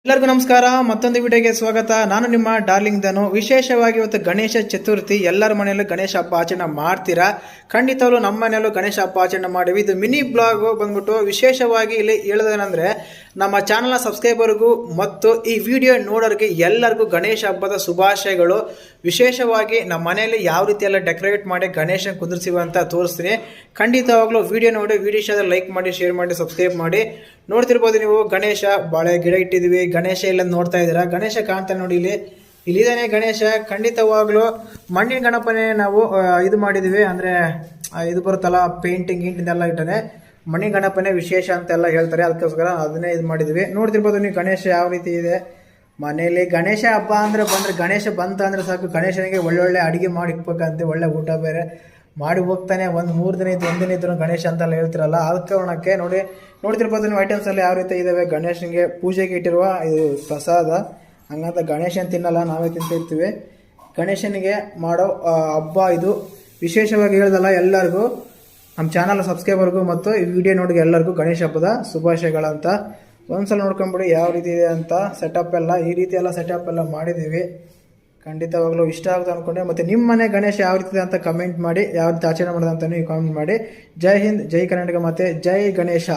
ಎಲ್ಲರಿಗೂ ನಮಸ್ಕಾರ. ಮತ್ತೊಂದು ವಿಡಿಯೋಗೆ ಸ್ವಾಗತ. ನಾನು ನಿಮ್ಮ ಡಾರ್ಲಿಂಗ್ ಧನು. ವಿಶೇಷವಾಗಿ ಇವತ್ತು ಗಣೇಶ ಚತುರ್ಥಿ. ಎಲ್ಲರ ಮನೆಯಲ್ಲೂ ಗಣೇಶ ಹಬ್ಬ ಆಚರಣೆ ಮಾಡ್ತೀರಾ. ಖಂಡಿತವಾಗ್ಲೂ ನಮ್ಮ ಮನೆಯಲ್ಲೂ ಗಣೇಶ ಹಬ್ಬ ಆಚರಣೆ ಮಾಡಿವಿ. ಇದು ಮಿನಿ ಬ್ಲಾಗ್ ಬಂದ್ಬಿಟ್ಟು ವಿಶೇಷವಾಗಿ ಇಲ್ಲಿ ಹೇಳೋದೇನೆಂದ್ರೆ, ನಮ್ಮ ಚಾನಲ್ನ ಸಬ್ಸ್ಕ್ರೈಬರ್ಗೂ ಮತ್ತು ಈ ವಿಡಿಯೋ ನೋಡೋರಿಗೆ ಎಲ್ಲರಿಗೂ ಗಣೇಶ ಹಬ್ಬದ ಶುಭಾಶಯಗಳು. ವಿಶೇಷವಾಗಿ ನಮ್ಮ ಮನೆಯಲ್ಲಿ ಯಾವ ರೀತಿ ಎಲ್ಲ ಡೆಕೋರೇಟ್ ಮಾಡಿ ಗಣೇಶನ ಕುಂದಿರ್ಸಿವ ಅಂತ ತೋರಿಸ್ತೀನಿ. ಖಂಡಿತವಾಗ್ಲೂ ವಿಡಿಯೋ ನೋಡಿ, ವಿಡಿಯೋ ಇಷ್ಟ ಲೈಕ್ ಮಾಡಿ, ಶೇರ್ ಮಾಡಿ, ಸಬ್ಸ್ಕ್ರೈಬ್ ಮಾಡಿ. ನೋಡ್ತಿರ್ಬೋದು ನೀವು, ಗಣೇಶ ಬಾಳೆ ಗಿಡ ಇಟ್ಟಿದ್ವಿ. ಗಣೇಶ ಇಲ್ಲ ನೋಡ್ತಾ ಇದ್ದೀರಾ. ಗಣೇಶ ಕಾಣ್ತಾನೆ ನೋಡಿ, ಇಲ್ಲಿದ್ದಾನೆ ಗಣೇಶ. ಖಂಡಿತವಾಗ್ಲೂ ಮಣ್ಣಿನ ಗಣಪನೇ ನಾವು ಇದು ಮಾಡಿದ್ವಿ. ಅಂದರೆ ಇದು ಬರುತ್ತಲ್ಲ, ಪೇಂಟಿಂಗ್ ಗಿಂಟಿಂದೆಲ್ಲ ಇಟ್ಟಾನೆ. ಮಣ್ಣಿನ ಗಣಪನೇ ವಿಶೇಷ ಅಂತೆಲ್ಲ ಹೇಳ್ತಾರೆ, ಅದಕ್ಕೋಸ್ಕರ ಅದನ್ನೇ ಇದು ಮಾಡಿದ್ವಿ. ನೋಡ್ತಿರ್ಬೋದು ನೀವು ಗಣೇಶ ಯಾವ ರೀತಿ ಇದೆ ಮನೆಯಲ್ಲಿ. ಗಣೇಶ ಹಬ್ಬ ಅಂದರೆ ಬಂದರೆ, ಗಣೇಶ ಬಂತ ಅಂದರೆ ಸಾಕು, ಗಣೇಶನಿಗೆ ಒಳ್ಳೊಳ್ಳೆ ಅಡುಗೆ ಮಾಡಿ ಇಕ್ಬೇಕಂತೆ. ಒಳ್ಳೆ ಊಟ ಬೇರೆ ಮಾಡಿ ಹೋಗ್ತಾನೆ. ಒಂದು 3 ದಿನ ಇದ್ದು 1 ದಿನ ಇದ್ರು ಗಣೇಶ ಅಂತೆಲ್ಲ ಹೇಳ್ತಿರಲ್ಲ, ಆದ ಕಾರಣಕ್ಕೆ ನೋಡ್ತಿರ್ಬೋದು ನೀವು ಐಟಮ್ಸ್ ಎಲ್ಲ ಯಾವ ರೀತಿ ಇದ್ದಾವೆ. ಗಣೇಶನಿಗೆ ಪೂಜೆಗೆ ಇಟ್ಟಿರುವ ಇದು ಪ್ರಸಾದ. ಹಂಗಂತ ಗಣೇಶನ ತಿನ್ನಲ್ಲ, ನಾವೇ ತಿಂತಿರ್ತೀವಿ. ಗಣೇಶನಿಗೆ ಮಾಡೋ ಹಬ್ಬ ಇದು. ವಿಶೇಷವಾಗಿ ಹೇಳ್ದಲ್ಲ, ಎಲ್ಲರಿಗೂ ನಮ್ಮ ಚಾನಲ್ ಸಬ್ಸ್ಕ್ರೈಬರ್ಗೂ ಮತ್ತು ಈ ವಿಡಿಯೋ ನೋಡಿ ಎಲ್ಲರಿಗೂ ಗಣೇಶ ಹಬ್ಬದ ಶುಭಾಶಯಗಳಂತ. ಒಂದ್ಸಲ ನೋಡ್ಕೊಂಬಿಡಿ ಯಾವ ರೀತಿ ಇದೆ ಅಂತ. ಸೆಟಪ್ ಎಲ್ಲ ಈ ರೀತಿ ಎಲ್ಲ ಸೆಟಪ್ ಎಲ್ಲ ಮಾಡಿದ್ದೀವಿ. ಖಂಡಿತವಾಗ್ಲೂ ಇಷ್ಟ ಆಗುತ್ತೆ ಅಂದ್ಕೊಂಡೆ. ಮತ್ತು ನಿಮ್ಮ ಮನೆ ಗಣೇಶ ಯಾವ ರೀತಿ ಇದೆ ಅಂತ ಕಮೆಂಟ್ ಮಾಡಿ, ಯಾವ ರೀತಿ ಆಚರಣೆ ಮಾಡೋದಂತ ನೀವು ಕಾಮೆಂಟ್ ಮಾಡಿ. ಜೈ ಹಿಂದ್, ಜೈ ಕರ್ನಾಟಕ, ಮತ್ತು ಜೈ ಗಣೇಶ.